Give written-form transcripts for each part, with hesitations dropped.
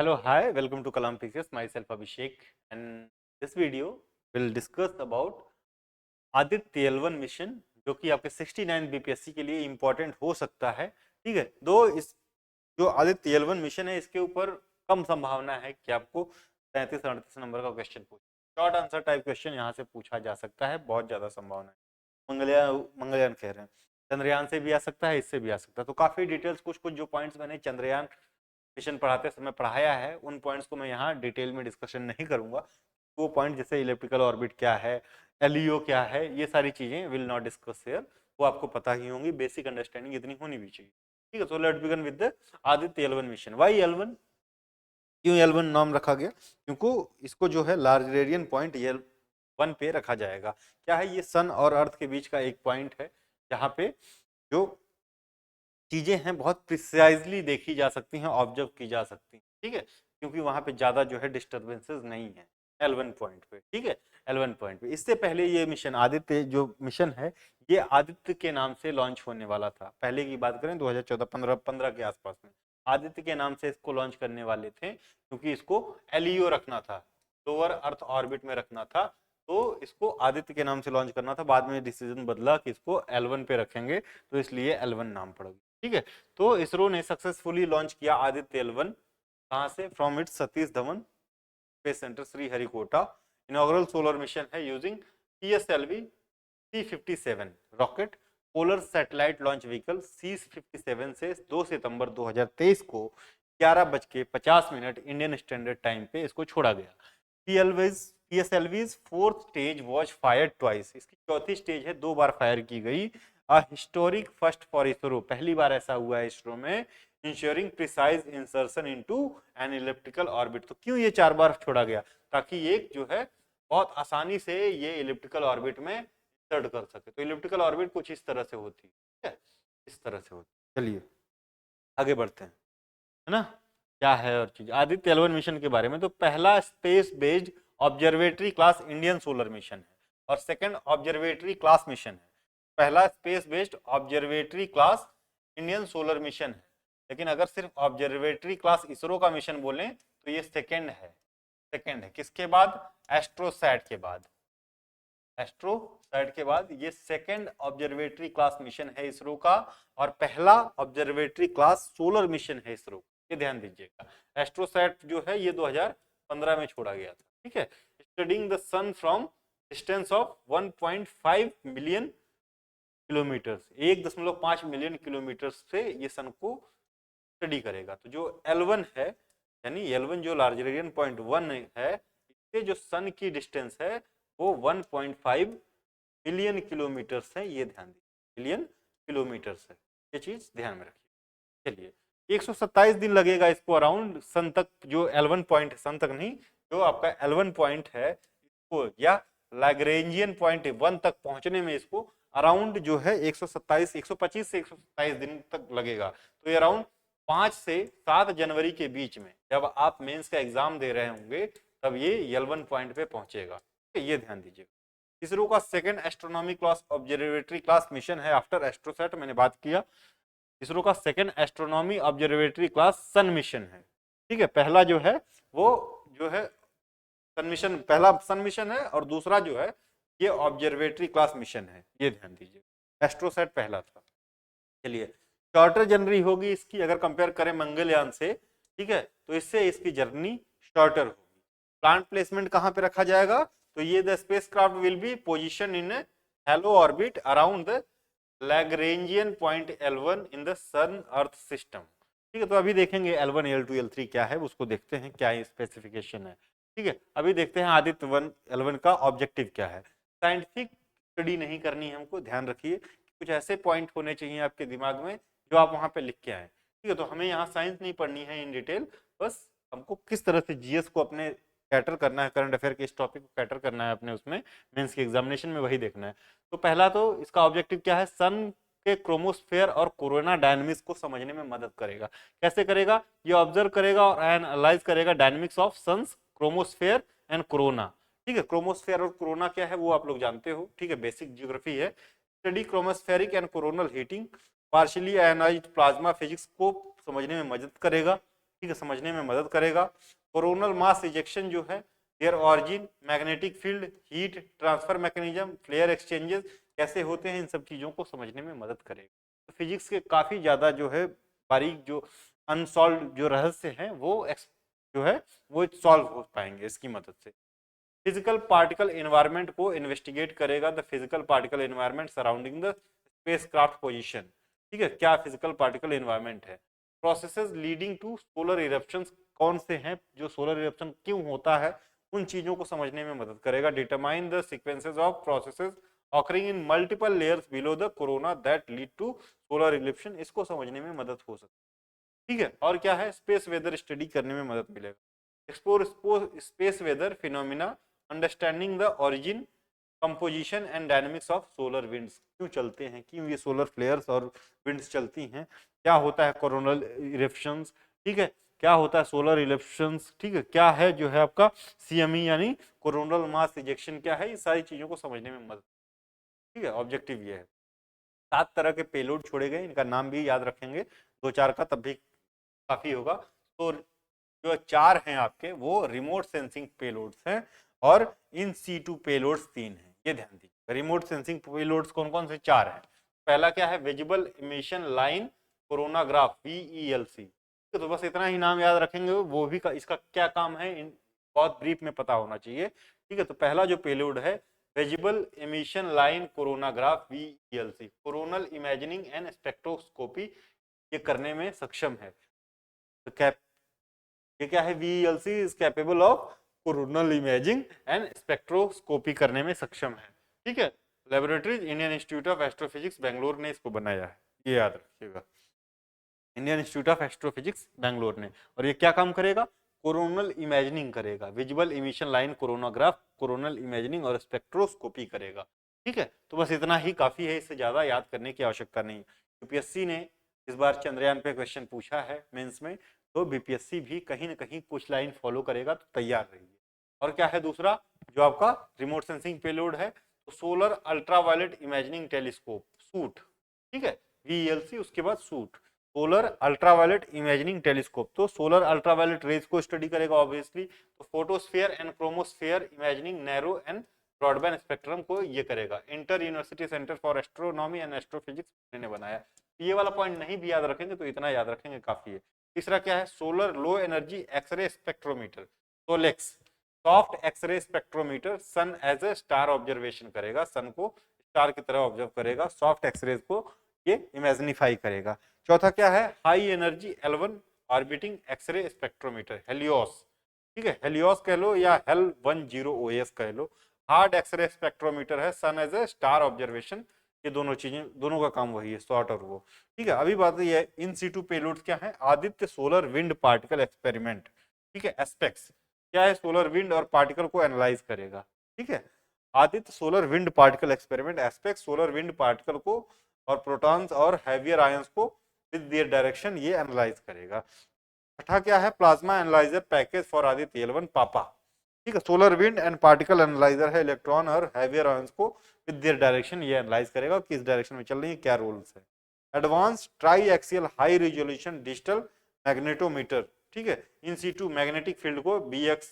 Hello, hi, welcome to Kalam Pictures. Myself Abhishek, and this video will discuss about Aditya L1 mission जो कि आपके 69 BPSC के लिए important हो सकता है। ठीक है, दो इस जो आदित्य L1 मिशन है इसके ऊपर कम संभावना है कि आपको 33-38 नंबर का क्वेश्चन पूछे। शॉर्ट आंसर टाइप क्वेश्चन यहाँ से पूछा जा सकता है, बहुत ज्यादा संभावना है। मंगलयान कह रहे हैं, चंद्रयान से भी आ सकता है, इससे भी आ सकता है। तो काफी डिटेल्स कुछ कुछ जो पॉइंट्स मैंने चंद्रयान मिशन पढ़ाते समय पढ़ाया है उन पॉइंट्स को मैं यहाँ डिटेल में डिस्कशन नहीं करूंगा। वो पॉइंट जैसे इलेक्ट्रिकल ऑर्बिट क्या है, एलईओ क्या है, ये सारी चीजें विल नॉट डिस्कस हियर, वो आपको पता ही होंगी, बेसिक अंडरस्टैंडिंग इतनी होनी भी चाहिए। ठीक है, तो let's begin with the Aditya L1 mission. Why L1, क्यों L1 नाम रखा गया? क्योंकि इसको जो है लार्ज रेडियन पॉइंट L1 पे रखा जाएगा। क्या है ये? सन और अर्थ के बीच का एक पॉइंट है जहाँ पे जो चीजें हैं बहुत प्रिसाइजली देखी जा सकती हैं, ऑब्जर्व की जा सकती हैं। ठीक है, क्योंकि वहां पे ज्यादा जो है डिस्टर्बेंसेस नहीं है L1 पॉइंट पे। ठीक है, L1 पॉइंट पे इससे पहले ये मिशन आदित्य जो मिशन है ये आदित्य के नाम से लॉन्च होने वाला था। पहले की बात करें 2014-15 के आसपास में आदित्य के नाम से इसको लॉन्च करने वाले थे, क्योंकि इसको एलईओ रखना था, लोअर अर्थ ऑर्बिट में रखना था। तो इसको आदित्य के नाम से लॉन्च करना था, बाद में डिसीजन बदला कि इसको L1 पे रखेंगे, तो इसलिए L1 नाम पड़ गया। ठीक है, तो इसरो ने सक्सेसफुली लॉन्च किया आदित्य L1। कहां से? From it's Satish Dhawan space centre Sriharikota. Inaugural solar mission है using PSLV C57 rocket polar satellite launch vehicle. C57 से 2 सितंबर 2023 को 11:50 इंडियन स्टैंडर्ड टाइम पे इसको छोड़ा गया। PSLV's fourth stage was fired twice, इसकी चौथी स्टेज है, 2 बार फायर की गई। हिस्टोरिक फर्स्ट फॉर इसरो, पहली बार ऐसा हुआ है इसरो में, ensuring precise insertion into an elliptical orbit. तो क्यों ये 4 बार छोड़ा गया? ताकि एक जो है बहुत आसानी से ये इलिप्टिकल ऑर्बिट में इंसर्ट कर सके। तो इलिप्टिकल ऑर्बिट कुछ इस तरह से होती है, इस तरह से होती। चलिए आगे बढ़ते हैं, है ना? क्या है और चीज आदित्य L1 मिशन के बारे में। तो पहला space based observatory class Indian solar mission है और सेकंड ऑब्जर्वेटरी क्लास मिशन है। पहला space based observatory class Indian solar mission है, लेकिन अगर सिर्फ ऑब्जर्वेटरी क्लास इसरो का मिशन बोलें तो ये सेकंड है। सेकंड है किसके बाद? एस्ट्रोसैट के बाद। एस्ट्रोसैट के बाद ये सेकंड ऑब्जर्वेटरी क्लास मिशन है इसरो का, और पहला ऑब्जर्वेटरी क्लास सोलर मिशन है इसरो। ये ध्यान दीजिएगा, एस्ट्रोसैट जो है ये 2015 में छोड़ा गया था। ठीक है, studying the sun from distance of 1.5 million kilometre, 1.5 million kilometre से ये सन को स्टडी करेगा। तो जो L1 है, यानी L1 जो लार्ज रेडियन पॉइंट 1 है, इससे जो सन की डिस्टेंस है वो 1.5 मिलियन किलोमीटर है। ये ध्यान दीजिए, मिलियन किलोमीटर है, ये चीज ध्यान में रखिए। चलिए 127 दिन लगेगा इसको अराउंड सन तक, जो L1 पॉइंट, सन तक नहीं, जो आपका L1 पॉइंट है इसको या लैग्रेंजियन पॉइंट 1 तक पहुंचने में इसको अराउंड जो है 125 से 127 दिन तक लगेगा। तो ये अराउंड 5 से 7 जनवरी के बीच में जब आप मेंस का एग्जाम दे रहे होंगे तब ये L1 पॉइंट पे पहुंचेगा। ये ध्यान दीजिएगा। इसरो का second astronomy class observatory class mission है आफ्टर एस्ट्रोसैट, मैंने बात किया। इसरो का second astronomy observatory class sun mission है। ठीक है, पहला जो है वो जो है सन मिशन, पहला सन मिशन है और दूसरा जो है ये ऑब्जर्वेटरी क्लास मिशन है। ये ध्यान दीजिए, एस्ट्रोसैट पहला था। चलिए शॉर्टर जर्नी होगी इसकी अगर कंपेयर करें मंगलयान से। ठीक है, तो इससे इसकी जर्नी शॉर्टर होगी। प्लांट प्लेसमेंट कहां पे रखा जाएगा? तो ये the spacecraft will be position in halo orbit around the Lagrangian point L1 in the sun earth system. ठीक है, तो अभी देखेंगे L1 L2 L3 क्या है, उसको देखते हैं क्या स्पेसिफिकेशन है। ठीक है, अभी देखते हैं आदित्य L1 का ऑब्जेक्टिव क्या है। साइंटिफिक स्टडी नहीं करनी है हमको, ध्यान रखिए कुछ ऐसे पॉइंट होने चाहिए आपके दिमाग में जो आप वहां पे लिख के आए। ठीक है, तो हमें यहाँ साइंस नहीं पढ़नी है इन डिटेल, बस हमको किस तरह से जीएस को अपने कैटर करना है, करंट अफेयर के इस टॉपिक को कैटर करना है अपने उसमें मेंस के एग्जामिनेशन में, वही देखना है। तो पहला तो इसका ऑब्जेक्टिव क्या है? सन के क्रोमोस्फेयर और कोरोना डायनेमिक्स को समझने में मदद करेगा। कैसे करेगा? ये ऑब्जर्व करेगा और एनालाइज करेगा dynamics of sun's chromosphere and corona. ठीक है, क्रोमोस्फेयर और कोरोना क्या है वो आप लोग जानते हो। ठीक है, बेसिक ज्योग्राफी है। Study chromospheric and coronal heating, partially ionised plasma physics को समझने में मदद करेगा। ठीक है, समझने में मदद करेगा। कोरोनल मास इजेक्शन जो है, their origin, magnetic field, heat transfer mechanism, flare exchanges कैसे होते हैं, इन सब चीजों को समझने में मदद करेगा। तो फिजिक्स के काफी ज्यादा जो है बारीक जो अनसॉल्व जो रहस्य हैं वो जो है वो सॉल्व हो पाएंगे इसकी मदद से। फिजिकल पार्टिकल एनवायरनमेंट को इन्वेस्टिगेट करेगा, the physical particle environment surrounding the spacecraft position. ठीक है, क्या फिजिकल पार्टिकल एनवायरनमेंट है। Processes leading to solar eruptions कौन से हैं, जो सोलर इरप्शन क्यों होता है, उन चीजों को समझने में मदद करेगा। Determine the sequences of processes occurring in multiple layers below the corona that lead to solar eruption, इसको समझने में मदद हो सकती है। ठीक है, और क्या है, स्पेस वेदर स्टडी करने में मदद मिलेगा। Explore space weather phenomena, understanding the origin, composition and dynamics of solar winds, क्यों चलते हैं, क्यों ये सोलर फ्लेयर्स और विंड्स चलती हैं, क्या होता है कोरोनल इरप्शंस, ठीक है, क्या होता है सोलर इरप्शंस, ठीक है, क्या है जो है आपका सीएमई यानी कोरोनल मास इजेक्शन क्या है, ये सारी चीजों को समझने में मदद। ठीक है, ऑब्जेक्टिव ये है। 7 तरह के पेलोड छोड़े गए, इनका नाम भी याद रखेंगे 2-4 का, तब भी काफी होगा। तो जो 4 हैं आपके वो रिमोट सेंसिंग पेलोड्स हैं और इन C2 पेलोड्स 3 हैं, ये ध्यान दीजिए। रिमोट सेंसिंग पेलोड्स कौन कौन से 4 हैं। पहला क्या है, visible emission line coronagraph VELC, तो बस इतना ही नाम याद रखेंगे, वो भी इसका क्या काम है बहुत ब्रीफ में पता होना चाहिए। ठीक है, तो पहला जो पेलोड है visible emission line coronagraph VELC, coronal imagining and spectroscopy ये करने में सक्षम है। तो ये क्या है, VELC is capable of coronal imaging and spectroscopy करने में सक्षम है। ठीक है, laboratories Indian institute of astrophysics Bangalore ने इसको बनाया है, ये याद रखिएगा, Indian institute of astrophysics Bangalore ने। और ये क्या काम करेगा, कोरोनल इमेजिनिंग करेगा, visible emission line coronagraph, coronal imagining और स्पेक्ट्रोस्कोपी करेगा। ठीक है, तो बस इतना ही काफी है, इससे ज्यादा याद करने की आवश्यकता नहीं। यूपीएससी ने इस बार चंद्रयान पे क्वेश्चन पूछा है मेंस में, तो बीपीएससी भी कहीं ना कहीं कुछ लाइन फॉलो करेगा, तो तैयार रहिए। और क्या है दूसरा जो आपका रिमोट सेंसिंग पेलोड है, तो solar ultraviolet imagining telescope suit. ठीक है, VELC उसके बाद suit, solar ultraviolet imagining telescope, तो सोलर अल्ट्रावायलेट रेज को स्टडी करेगा ऑब्वियसली। तो photosphere and chromosphere imagining narrow and broadband spectrum को ये करेगा। Inter university centre for astronomy and astrophysics ने बनाया। ये वाला पॉइंट नहीं भी याद रखेंगे तो इतना याद रखेंगे काफी है। तीसरा क्या है, solar low energy X ray spectrometer, SoLEXS, soft X ray spectrometer, sun as a star observation करेगा, सन को स्टार की तरह ऑब्जर्व करेगा, सॉफ्ट एक्सरेज को ये इमेजिनिफाई करेगा। चौथा क्या है, high energy L1 orbiting X ray spectrometer, Helios. ठीक है, हेलियोस कह लो या HEL10OS कह लो, हार्ड एक्सरे स्पेक्ट्रोमीटर है, sun as a star observation, ये दोनों चीजें, दोनों का काम वही है, शॉर्ट और वो। ठीक है, अभी बात ये है इन सीटू पेलोड्स क्या है, Aditya solar wind particle experiment. ठीक है, एस्पेक्ट्स क्या है, सोलर विंड और पार्टिकल को एनालाइज करेगा। ठीक है, Aditya solar wind particle experiment, aspect solar wind particle को और प्रोटॉन्स और हैवियर आयंस को विद देयर डायरेक्शन ये एनालाइज करेगा। छठा क्या है, plasma analyser package for Aditya L1 पापा। ठीक है, solar wind and particle analyser है, इलेक्ट्रॉन और हैवियर आयंस को विद देयर डायरेक्शन ये एनालाइज करेगा, किस डायरेक्शन में चल रही है, क्या रोल्स है। Advance try axial high resolution digital magnetometer. ठीक है, इन सीटू मैग्नेटिक फील्ड को BX,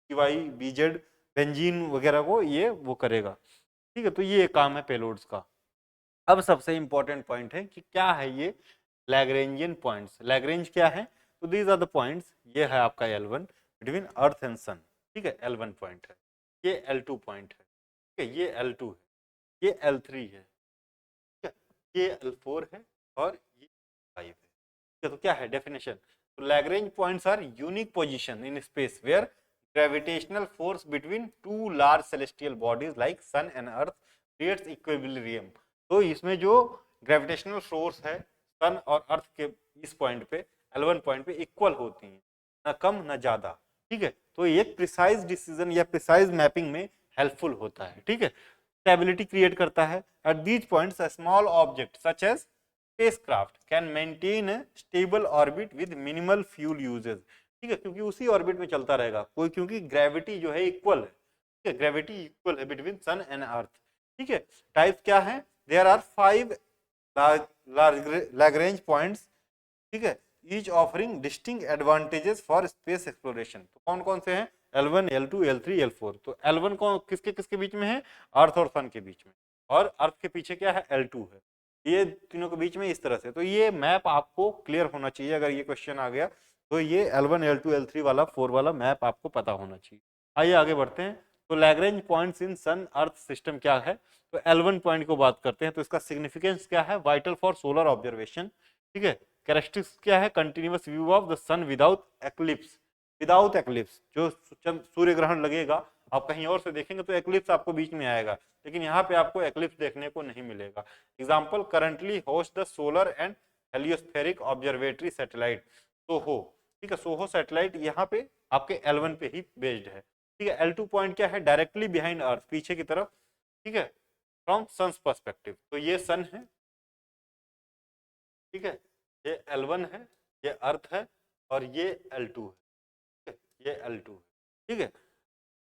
BY, BZ, बेंजीन वगैरह को ये वो करेगा। ठीक है, तो ये काम है पेलोड्स का। अब सबसे इंपॉर्टेंट पॉइंट है कि क्या है ये लैग्रेंजियन पॉइंट्स। लैग्रेंज क्या है, तो दीज आर द पॉइंट्स, ये है आपका L1 बिटवीन अर्थ एंड सन। ठीक है, L1 पॉइंट है, ये L2 पॉइंट है, ठीक है, ये L2 है, ये L3 है, ठीक है, ये L4 है और ये 5 है। ठीक है, तो क्या है डेफिनेशन, तो Lagrange points are unique position in space where gravitational force between two large celestial bodies like sun and earth creates equilibrium. तो इसमें जो ग्रेविटेशनल फोर्स है सन और अर्थ के इस पॉइंट पे L1 पॉइंट पे इक्वल होती हैं, ना कम ना ज्यादा। ठीक है, तो एक प्रिसाइज डिसीजन या प्रिसाइज मैपिंग में हेल्पफुल होता है। ठीक है, स्टेबिलिटी क्रिएट करता है। At these points a small object such as spacecraft can maintain a stable orbit with minimal fuel uses. ठीक है, क्योंकि उसी ऑर्बिट में चलता रहेगा कोई, क्योंकि ग्रेविटी जो है इक्वल है। ठीक है, ग्रेविटी इक्वल है बिटवीन सन एंड अर्थ। ठीक है, टाइप क्या है, देयर आर 5 लैग्रेंज पॉइंट्स। ठीक है, each offering distinct advantages for space exploration. तो कौन कौन से हैं? L1, L2, L3, L4। तो L1 कौन किसके किसके बीच में है? अर्थ और सन के बीच में, और अर्थ के पीछे क्या है? L2 है। ये तीनों के बीच में इस तरह से। तो ये मैप आपको क्लियर होना चाहिए, अगर ये क्वेश्चन आ गया तो ये L1, L2, L3 वाला 4 वाला मैप आपको पता होना चाहिए। आइए आगे बढ़ते हैं। तो Lagrange points in sun earth system क्या है? तो L1 पॉइंट को बात करते हैं। तो इसका सिग्निफिकेंस क्या है? Vital for solar observation. ठीक है। कैरेक्टरिस्टिक्स क्या है? Continuous view of the sun without eclipse. Without eclipse, जो सूर्य ग्रहण लगेगा आप कहीं और से देखेंगे तो एक्लिप्स आपको बीच में आएगा, लेकिन यहाँ पे आपको एक्लिप्स देखने को नहीं मिलेगा। Example, currently host the solar and heliospheric observatory satellite SOHO. ठीक है, सोहो सैटेलाइट यहाँ पे आपके L1 पे ही बेस्ड है। ठीक है। L2 पॉइंट क्या है? डायरेक्टली बिहाइंड अर्थ, पीछे की तरफ। ठीक है, फ्रॉम सन्स पर्सपेक्टिव। तो ये सन है, ठीक है, ये L1 है, ये अर्थ है, और ये L2 है, ये L2 है। ठीक है।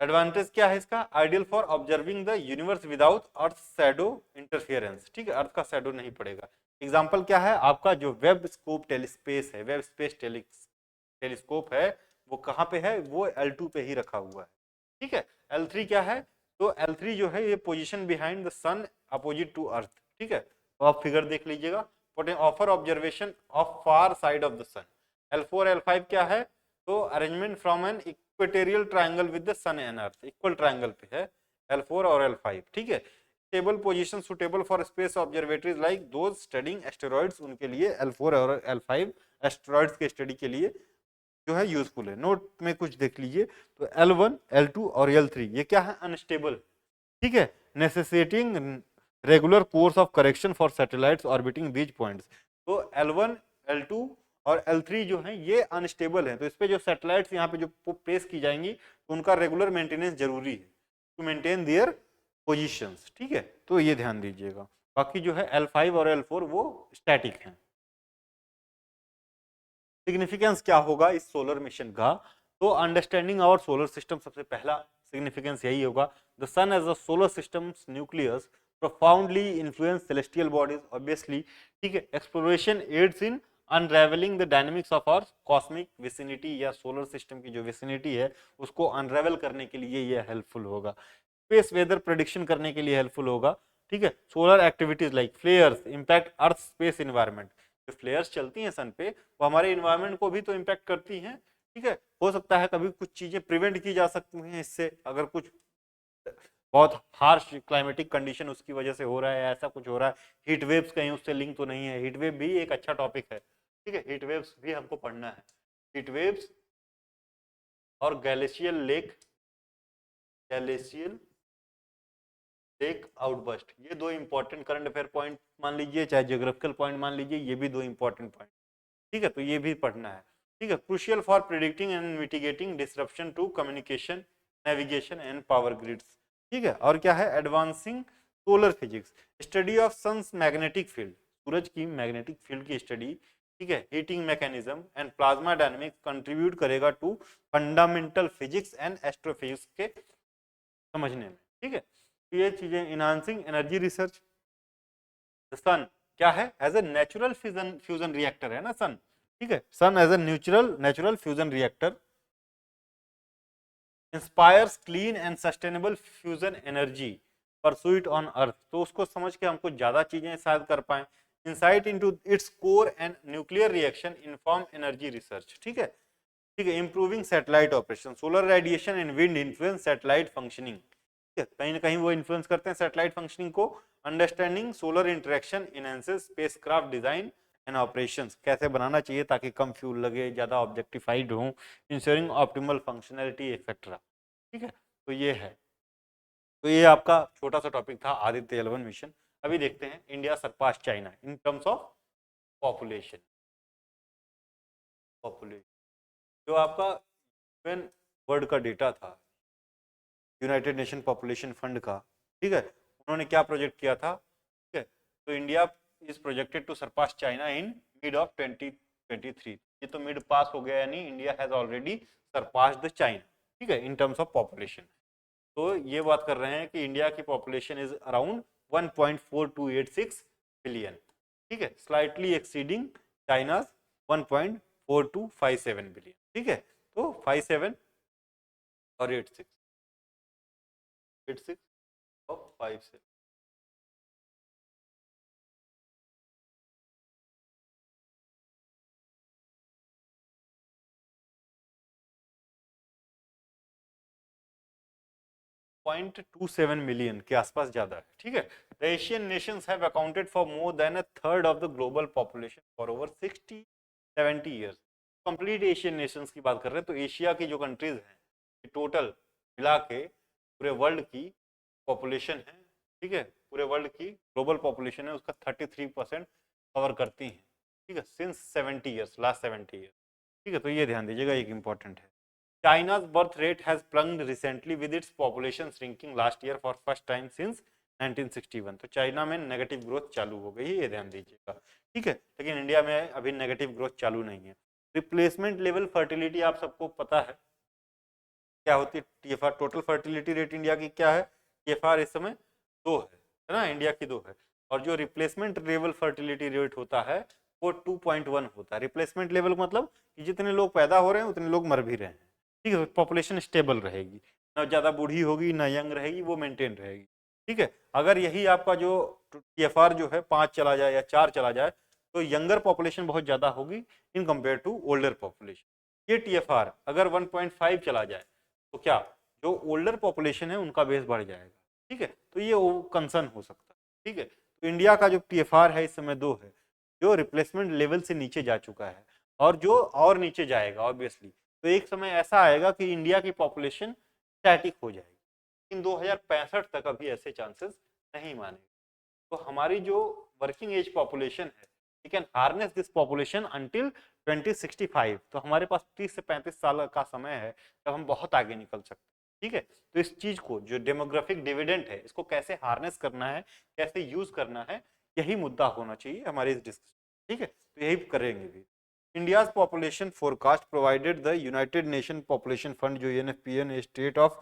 एडवांटेज क्या है इसका? Ideal for observing the universe without earth shadow interference. ठीक है, अर्थ का शैडो नहीं पड़ेगा। एग्जांपल क्या है? आपका जो वेब स्कोप टेलीस्पेस है, वेब स्पेस टेलीस्कोप है, वो कहाँ पे है? वो L2 पे ही रखा हुआ है। ठीक है। L3 क्या है? तो L3 जो है ये position behind the sun opposite to earth. ठीक है, तो आप फिगर देख लीजिएगा। Offer observation of far side of the sun. L4 L5 क्या है? तो arrangement from an equatorial triangle with the sun and earth, equal triangle पे है L4 और L5। ठीक है। Stable position suitable for space observatories like those studying asteroids, उनके लिए L4 और L5 एस्टेरॉइड्स के स्टडी के लिए जो है यूजफुल है। नोट में कुछ देख लीजिए। तो L1, L2 और L3 ये क्या है? अनस्टेबल। ठीक है, necessitating regular course of correction for satellites orbiting these points. तो L1, L2 और L3 जो है ये अनस्टेबल है, तो इस पे जो सैटेलाइट्स यहाँ पे जो प्लेस की जाएंगी तो उनका रेगुलर मेंटेनेंस जरूरी है टू मेंटेन देयर पोजीशंस। ठीक है, तो ये ध्यान दीजिएगा। बाकी जो है L5 और L4 वो स्टैटिक हैं। सिग्निफिकेंस क्या होगा इस सोलर मिशन का? तो अंडरस्टैंडिंग आवर सोलर सिस्टम, सबसे पहला सिग्निफिकेंस यही होगा। The sun as a solar system's nucleus profoundly influence celestial bodies obviously। ठीक है, exploration aids in unravelling the dynamics of our cosmic vicinity, या सोलर सिस्टम की जो विसिनिटी है उसको अनरेवल करने के लिए ये हेल्पफुल होगा। स्पेस वेदर प्रेडिक्शन करने के लिए हेल्पफुल होगा। ठीक है, solar activities like flares impact earth space environment. जो फ्लेयर्स चलती हैं सन पे वो हमारे इन्वायरमेंट को भी तो इम्पैक्ट करती हैं। ठीक है, हो सकता है कभी कुछ चीजें प्रिवेंट की जा सकती हैं इससे, अगर कुछ बहुत हार्श क्लाइमेटिक कंडीशन उसकी वजह से हो रहा है, ऐसा कुछ हो रहा है। हीट वेव्स कहीं उससे लिंक तो नहीं है? हीट वेव भी एक अच्छा टॉपिक है। ठीक है, हीट वेव्स भी हमको पढ़ना है। हीट वेव्स और गैलेशियल लेक आउटबर्स्ट, ये दो इंपॉर्टेंट करंट अफेयर पॉइंट मान लीजिए, चाहे ज्योग्राफिकल पॉइंट मान लीजिए, ये भी दो इंपॉर्टेंट पॉइंट। ठीक है, तो ये भी पढ़ना है। ठीक है, crucial for predicting and mitigating disruption to communication, navigation and power grids. ठीक है, और क्या है? Advancing solar physics, study of sun's magnetic field, सूरज की मैग्नेटिक फील्ड की स्टडी। ठीक है, heating mechanism and plasma dynamics contribute करेगा to fundamental physics and astrophysics के समझने में। ठीक है, तो ये चीजें इनहांसिंग एनर्जी रिसर्च। सन क्या है? As a natural fusion reactor है ना सन। ठीक है, sun as a natural fusion reactor inspires clean and sustainable fusion energy pursuit on earth. तो उसको समझ के हमको ज्यादा चीजें शायद कर पाए। Insight into its core and nuclear reaction inform energy research. ठीक है। ठीक है, improving satellite operation, solar radiation and wind influence satellite functioning. ठीक है, कहीं ना कहीं वो इन्फ्लुएंस करते हैं सैटेलाइट फंक्शनिंग को। Understanding solar interaction enhances spacecraft design and operations, कैसे बनाना चाहिए ताकि कम फ्यूल लगे, ज्यादा ऑब्जेक्टिफाइड हो, इंश्योरिंग ऑप्टिमल फंक्शनैलिटी एक्सेट्रा। ठीक है, तो ये है। तो ये आपका छोटा सा टॉपिक था आदित्य L1 मिशन। अभी देखते हैं India surpass China in terms of population. जो आपका यूएन वर्ल्ड का डेटा था, यूनाइटेड नेशन पॉपुलेशन फंड का, ठीक है, उन्होंने क्या प्रोजेक्ट किया था? ठीक है, तो India is projected to surpass China in mid of 2023। ये तो मिड पास हो गया, यानी India has already surpassed the China. ठीक है, इन टर्म्स ऑफ पॉपुलेशन। तो ये बात कर रहे हैं कि इंडिया की पॉपुलेशन इज अराउंड 1.4286 बिलियन। ठीक है, स्लाइटली एक्सीडिंग चाइनाज 1.4257 बिलियन। ठीक है, तो 57 और 86 और 57। $0.27 मिलियन के आसपास ज्यादा है। ठीक है, the Asian Nations have accounted for more than a third of the global population for over 60-70 years. Complete Asian Nations की बात कर रहे हैं, तो एशिया की जो कंट्रीज हैं टोटल मिला के पूरे वर्ल्ड की पॉपुलेशन है, ठीक है, पूरे वर्ल्ड की ग्लोबल पॉपुलेशन है उसका 33% कवर करती हैं। ठीक है, सिंस 70 ईयर्स, लास्ट 70 ईयर्स। ठीक है, तो ये ध्यान दीजिएगा, एक इंपॉर्टेंट है। China's birth rate has plunged recently with its population shrinking last year for first time since 1961। तो चाइना में नेगेटिव ग्रोथ चालू हो गई है, ये ध्यान दीजिएगा। ठीक है, लेकिन इंडिया में अभी नेगेटिव ग्रोथ चालू नहीं है। रिप्लेसमेंट लेवल फर्टिलिटी आप सबको पता है क्या होती है, TFR, total fertility rate India की क्या है, टीएफआर इस समय 2 है ना, इंडिया की 2 है। और जो रिप्लेसमेंट लेवल फर्टिलिटी रेट होता है वो 2.1 होता है। रिप्लेसमेंट लेवल मतलब कि जितने लोग पैदा हो रहे हैं उतने लोग मर भी रहे हैं। ठीक है, पॉपुलेशन स्टेबल रहेगी, ना ज़्यादा बूढ़ी होगी ना यंग रहेगी, वो मेंटेन रहेगी। ठीक है, अगर यही आपका जो टीएफआर जो है 5 चला जाए या 4 चला जाए तो यंगर पॉपुलेशन बहुत ज़्यादा होगी in compare to older population. ये टीएफआर अगर 1.5 चला जाए तो क्या जो ओल्डर पॉपुलेशन है उनका बेस बढ़ जाएगा। ठीक है, तो ये कंसर्न हो सकता है। ठीक है, तो इंडिया का जो टीएफआर है इस समय 2 है, जो रिप्लेसमेंट लेवल से नीचे जा चुका है और जो और नीचे जाएगा ऑब्वियसली। तो एक समय ऐसा आएगा कि इंडिया की पॉपुलेशन स्टैटिक हो जाएगी, लेकिन 2065 तक अभी ऐसे चांसेस नहीं माने। तो हमारी जो वर्किंग एज पॉपुलेशन है, we can harness this population until 2065। तो हमारे पास 30 से 35 साल का समय है जब हम बहुत आगे निकल सकते हैं। ठीक है, तो इस चीज को जो डेमोग्राफिक डिविडेंड है इसको कैसे हार्नेस करना है, कैसे यूज करना है, यही मुद्दा होना चाहिए हमारे इस डिस्कशन। ठीक है, तो यही करेंगे भी। India's population forecast provided the United Nation population fund, जो UNFPA state of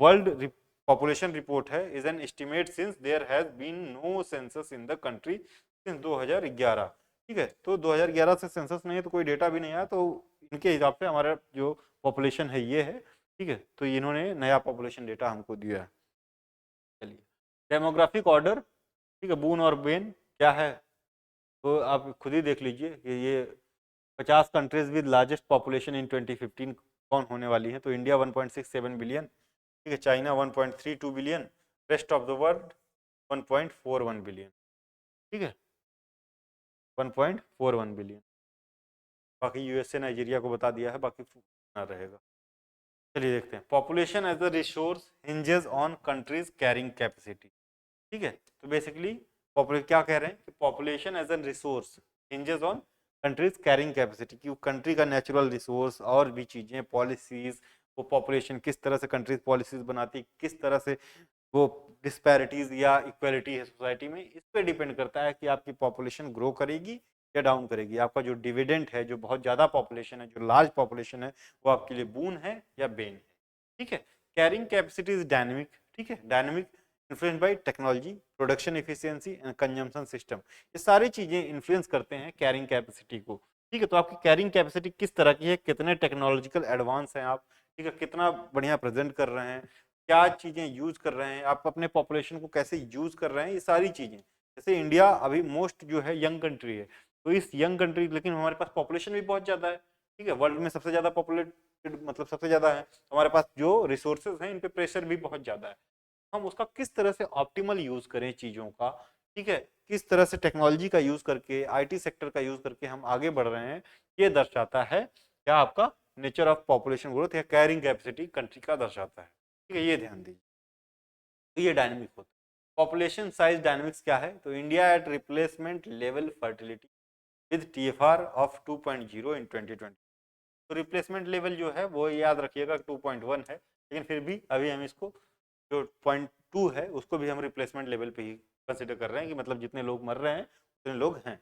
world population report है, is an estimate since there has been no census in the country since 2011। ठीक है, तो 2011 से सेंसस नहीं है तो कोई डेटा भी नहीं आया, तो इनके हिसाब से हमारा जो पॉपुलेशन है ये है। ठीक है, तो इन्होंने नया पॉपुलेशन डेटा हमको दिया है। चलिए, डेमोग्राफिक ऑर्डर, ठीक है, बून और बेन क्या है तो आप खुद ही देख लीजिए कि ये 50 countries with largest population in 2015 कौन होने वाली है। तो इंडिया 1.67 बिलियन, ठीक है, China 1.32 billion, rest of the world 1.41 billion. ठीक है, 1.41 बिलियन। बाकी यूएसए नाइजीरिया को बता दिया है, बाकी ना रहेगा। चलिए देखते हैं, population as a resource hinges on countries carrying capacity. ठीक है, तो बेसिकली क्या कह रहे हैं कि population as an resource hinges on countries carrying capacity, कि कंट्री का नेचुरल रिसोर्स और भी चीजें, पॉलिसीज, वो पॉपुलेशन किस तरह से कंट्रीज पॉलिसीज बनाती, किस तरह से वो डिस्पैरिटीज या इक्वलिटी है सोसाइटी में, इस पे डिपेंड करता है कि आपकी पॉपुलेशन ग्रो करेगी या डाउन करेगी। आपका जो डिविडेंड है, जो बहुत ज्यादा पॉपुलेशन है, जो लार्ज पॉपुलेशन है, वो आपके लिए बून है या बेन है। ठीक है, कैरिंग कैपेसिटी इज डायनेमिक। ठीक है, dynamic influence by technology, production efficiency and consumption system, ये सारी चीजें इन्फ्लुएंस करते हैं कैरिंग कैपेसिटी को। ठीक है, तो आपकी कैरिंग कैपेसिटी किस तरह की है, कितने टेक्नोलॉजिकल एडवांस हैं आप, ठीक है, कितना बढ़िया प्रेजेंट कर रहे हैं, क्या चीजें यूज कर रहे हैं, आप अपने पॉपुलेशन को कैसे यूज कर रहे हैं, ये सारी चीजें। जैसे इंडिया अभी मोस्ट जो है यंग कंट्री है, तो इस यंग कंट्री, लेकिन हमारे पास पॉपुलेशन भी बहुत ज्यादा है। ठीक है, वर्ल्ड में सबसे ज्यादा पॉपुलेटेड, मतलब सबसे ज्यादा है, हमारे पास जो रिसोर्सेज हैं इन पे प्रेशर भी बहुत ज्यादा है। हम उसका किस तरह से ऑप्टिमल यूज करें चीजों का, ठीक है, किस तरह से टेक्नोलॉजी का यूज करके, आईटी सेक्टर का यूज करके हम आगे बढ़ रहे हैं, ये दर्शाता है क्या आपका नेचर ऑफ पॉपुलेशन ग्रोथ या कैरिंग कैपेसिटी कंट्री का दर्शाता है। ठीक है, ये ध्यान दीजिए, तो ये डायनेमिक होता है। पॉपुलेशन साइज डायनेमिक्स क्या है, तो India at replacement level fertility with TFR of 2.0 इन 2020। तो रिप्लेसमेंट लेवल जो है वो याद रखिएगा 2.1 है, लेकिन फिर भी अभी हम इसको जो 0.2 है उसको भी हम रिप्लेसमेंट लेवल पे ही कंसिडर कर रहे हैं, कि मतलब जितने लोग मर रहे हैं उतने लोग हैं।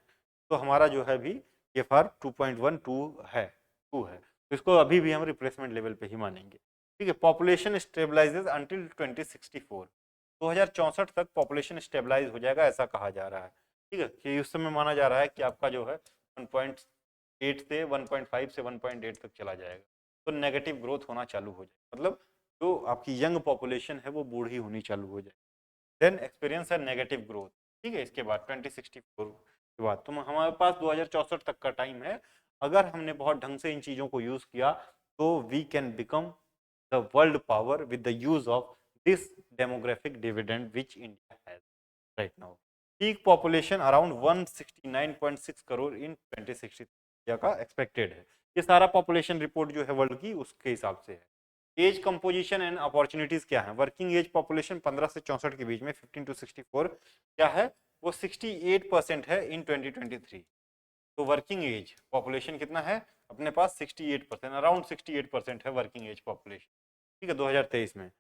तो हमारा जो है भी टीएफआर 2.12 है, 2 है, तो इसको अभी भी हम रिप्लेसमेंट लेवल पे ही मानेंगे। ठीक है, पॉपुलेशन स्टेबलाइजेज अंटिल 2064, 2064 तक पॉपुलेशन स्टेबलाइज हो जाएगा ऐसा कहा जा रहा है। ठीक है, कि उस समय माना जा रहा है कि आपका जो है 1. 8 से 1.5 से 1.8 तक चला जाएगा, तो नेगेटिव ग्रोथ होना चालू हो जाए, मतलब जो आपकी यंग पॉपुलेशन है वो बूढ़ी होनी चालू हो जाए। देन एक्सपीरियंस है नेगेटिव ग्रोथ। ठीक है, इसके बाद 2064 के बाद तो हमारे पास 2064 तक का टाइम है। अगर हमने बहुत ढंग से इन चीज़ों को यूज़ किया तो we can become the world power with the use of this demographic dividend which India has right now. Peak population around 169.6 crore in 2060 का एक्सपेक्टेड है। ये सारा पॉपुलेशन रिपोर्ट जो है वर्ल्ड की उसके हिसाब से है। एज कंपोजिशन एंड अपॉर्चुनिटीज क्या है? वर्किंग एज पॉपुलेशन 15 से 64 के बीच में 15 टू 64 क्या है, वो 68% है इन 2023। तो वर्किंग एज पॉपुलेशन कितना है अपने पास? 68%, अराउंड 68% है वर्किंग एज पॉपुलेशन। ठीक है, 2023 में।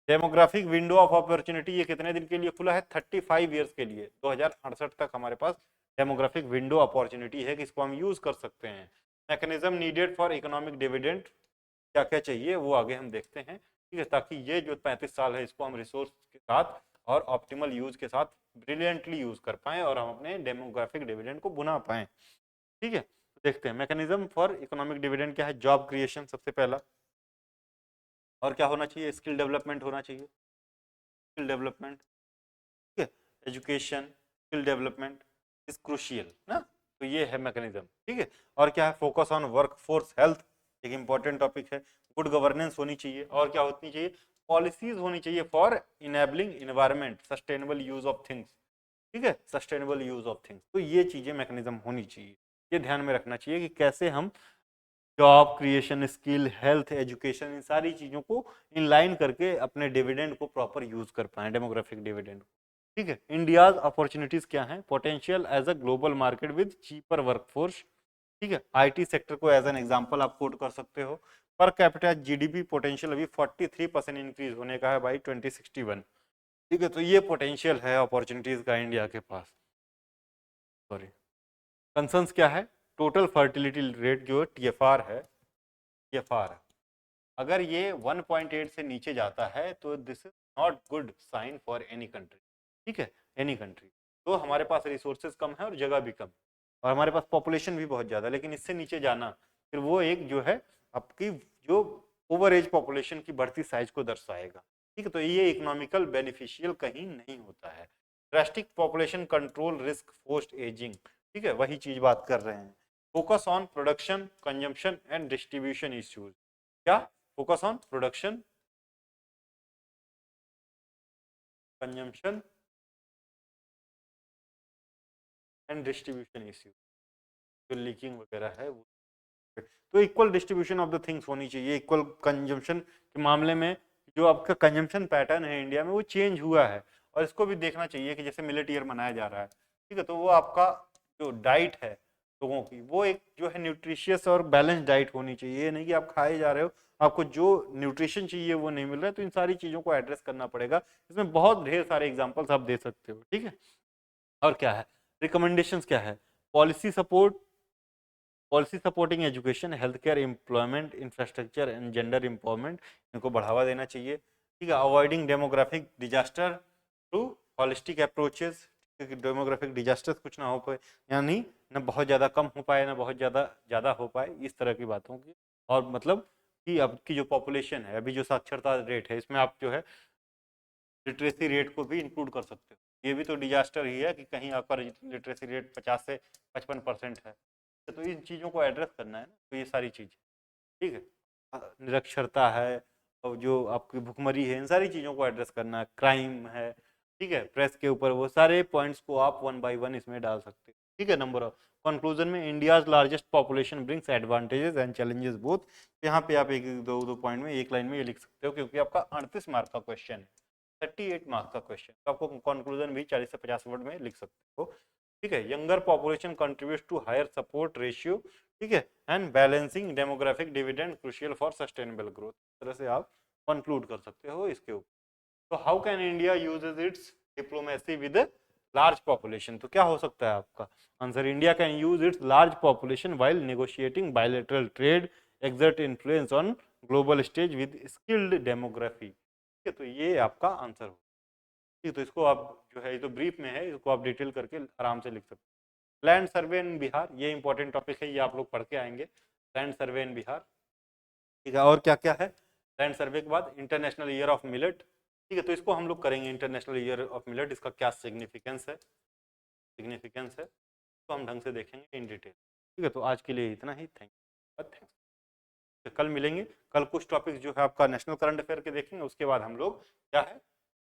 डेमोग्राफिक विंडो ऑफ अपॉर्चुनिटी ये कितने दिन के लिए खुला है? 35 ईयर्स के लिए, 2068 तक हमारे पास डेमोग्राफिक विंडो अपॉर्चुनिटी है कि इसको हम यूज कर सकते हैं। Mechanism needed for economic dividend क्या क्या चाहिए वो आगे हम देखते हैं। ठीक है, ताकि ये जो 35 साल है इसको हम रिसोर्स के साथ और ऑप्टिमल यूज के साथ ब्रिलियंटली यूज कर पाएं और हम अपने डेमोग्राफिक डिविडेंड को बुना पाएं। ठीक है, तो देखते हैं मैकेनिज्म फॉर इकोनॉमिक डिविडेंड क्या है। जॉब क्रिएशन सबसे पहला, और क्या होना चाहिए? स्किल डेवलपमेंट होना चाहिए, स्किल डेवलपमेंट। ठीक है, education, skill development is crucial ना, तो ये है मैकेनिज्म। ठीक है, और क्या है? Focus on work force health, एक इंपॉर्टेंट टॉपिक है। गुड गवर्नेंस होनी चाहिए, और क्या होनी चाहिए? पॉलिसीज होनी चाहिए for enabling environment sustainable use of things. ठीक है, सस्टेनेबल यूज ऑफ थिंग्स, तो ये चीजें मैकेनिज्म होनी चाहिए। ये ध्यान में रखना चाहिए कि कैसे हम job creation, skill, health, education, इन सारी चीज़ों को इनलाइन करके अपने डिविडेंड को प्रॉपर यूज कर पाए, डेमोग्राफिक डिविडेंड। ठीक है, इंडियाज अपॉर्चुनिटीज क्या है? Potential as a global market with cheaper workforce. ठीक है, आईटी सेक्टर को एज एन एग्जांपल आप कोट कर सकते हो। पर कैपिटा जीडीपी पोटेंशियल अभी 43% इंक्रीज होने का है बाई 2061। ठीक है, तो ये पोटेंशियल है अपॉर्चुनिटीज का इंडिया के पास। सॉरी, कंसर्न्स क्या है? टोटल फर्टिलिटी रेट जो टीएफआर है, टीएफआर अगर ये 1.8 से नीचे जाता है तो this is not good sign for any country. ठीक है, एनी कंट्री। तो हमारे पास रिसोर्सेज कम है और जगह भी कम, और हमारे पास पॉपुलेशन भी बहुत ज़्यादा, लेकिन इससे नीचे जाना फिर वो एक जो है आपकी जो ओवर एज पॉपुलेशन की बढ़ती साइज को दर्शाएगा। ठीक है, तो ये इकोनॉमिकल बेनिफिशियल कहीं नहीं होता है। Drastic population control risk post ageing. ठीक है, वही चीज बात कर रहे हैं। Focus on production, consumption and distribution issues. क्या? Focus on production, consumption and distribution issues, जो लीकिंग वगैरह है वो। तो equal distribution of the things होनी चाहिए। इक्वल कंजम्पशन के मामले में जो आपका कंजम्पशन पैटर्न है इंडिया में वो चेंज हुआ है, और इसको भी देखना चाहिए कि जैसे मिलेट ईयर मनाया जा रहा है। ठीक है, तो वो आपका जो डाइट है लोगों की, वो एक जो है न्यूट्रिशियस और बैलेंस डाइट होनी चाहिए। ये नहीं कि आप खाए जा रहे हो, आपको जो न्यूट्रिशन चाहिए वो नहीं मिल रहा है। तो इन सारी चीज़ों को एड्रेस करना पड़ेगा। इसमें बहुत ढेर सारे एग्जाम्पल्स आप दे सकते हो। ठीक है, और क्या है? रिकमेंडेशंस क्या है? Policy support, policy supporting education, health care, employment, infrastructure and gender empowerment, इनको बढ़ावा देना चाहिए। ठीक है, avoiding demographic disaster through holistic approaches. Demographic disasters कुछ ना हो पाए, यानी ना बहुत ज़्यादा कम हो पाए ना बहुत ज़्यादा ज़्यादा हो पाए, इस तरह की बातों की। और मतलब कि अब की जो पॉपुलेशन है, अभी जो साक्षरता रेट है, इसमें आप जो है लिटरेसी रेट को भी इंक्लूड कर सकते हो। ये भी तो डिजास्टर ही है कि कहीं आपका लिटरेसी रेट 50 से 55% है। तो इन चीज़ों को एड्रेस करना है ना, तो ये सारी चीज़। ठीक है, निरक्षरता है और जो आपकी भुखमरी है, इन सारी चीज़ों को एड्रेस करना है। क्राइम है, ठीक है, प्रेस के ऊपर, वो सारे पॉइंट्स को आप वन बाय वन इसमें डाल सकते हो। ठीक है, नंबर ऑफ कंक्लूजन में India's largest population brings advantages and challenges both. यहाँ पे आप एक दो दो पॉइंट में एक लाइन में ये लिख सकते हो, क्योंकि आपका 38 मार्क का क्वेश्चन है, 38 मार्क्स का क्वेश्चन, तो आपको कंक्लूजन भी 40 से 50 वर्ड में लिख सकते हो। ठीक है, younger population contributes to higher support ratio. ठीक है, and balancing demographic dividend crucial for sustainable growth. इस तरह से आप कंक्लूड कर सकते हो इसके ऊपर। तो how can India uses it's diplomacy with large population? तो क्या हो सकता है आपका answer? India can use it's large population while negotiating bilateral trade, exert influence on global stage with skilled demography. ठीक है, तो ये आपका आंसर हो। ठीक है, तो इसको आप जो है, ये तो ब्रीफ में है, इसको आप डिटेल करके आराम से लिख सकते हो। लैंड सर्वे इन बिहार, ये इंपॉर्टेंट टॉपिक है, ये आप लोग पढ़ के आएंगे। लैंड सर्वे इन बिहार, ठीक है। और क्या क्या है लैंड सर्वे के बाद? इंटरनेशनल ईयर ऑफ मिलेट, ठीक है, तो इसको हम लोग करेंगे। इंटरनेशनल ईयर ऑफ मिलेट, इसका क्या सिग्निफिकेंस है तो हम ढंग से देखेंगे इन डिटेल, ठीक है। तो आज के लिए इतना ही, थैंक्स। कल मिलेंगे। कल कुछ टॉपिक जो है आपका नेशनल करंट अफेयर के देखेंगे, उसके बाद हम लोग क्या है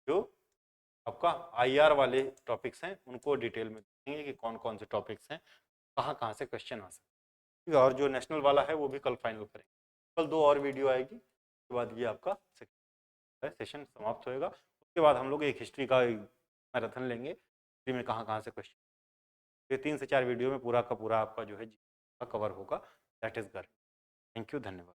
जो आपका आईआर वाले टॉपिक्स हैं उनको डिटेल में देखेंगे कि कौन कौन से टॉपिक्स हैं, कहाँ कहाँ से क्वेश्चन आ सकते हैं, ठीक है। और जो नेशनल वाला है वो भी कल फाइनल करेंगे। कल 2 और वीडियो आएगी, उसके बाद ये आपका सेशन समाप्त होएगा। उसके बाद हम लोग एक हिस्ट्री का मैराथन लेंगे, हिस्ट्री में कहाँ कहाँ से क्वेश्चन, ये 3 से 4 वीडियो में पूरा का पूरा आपका जो है कवर होगा। That is girl. Thank you, धन्यवाद।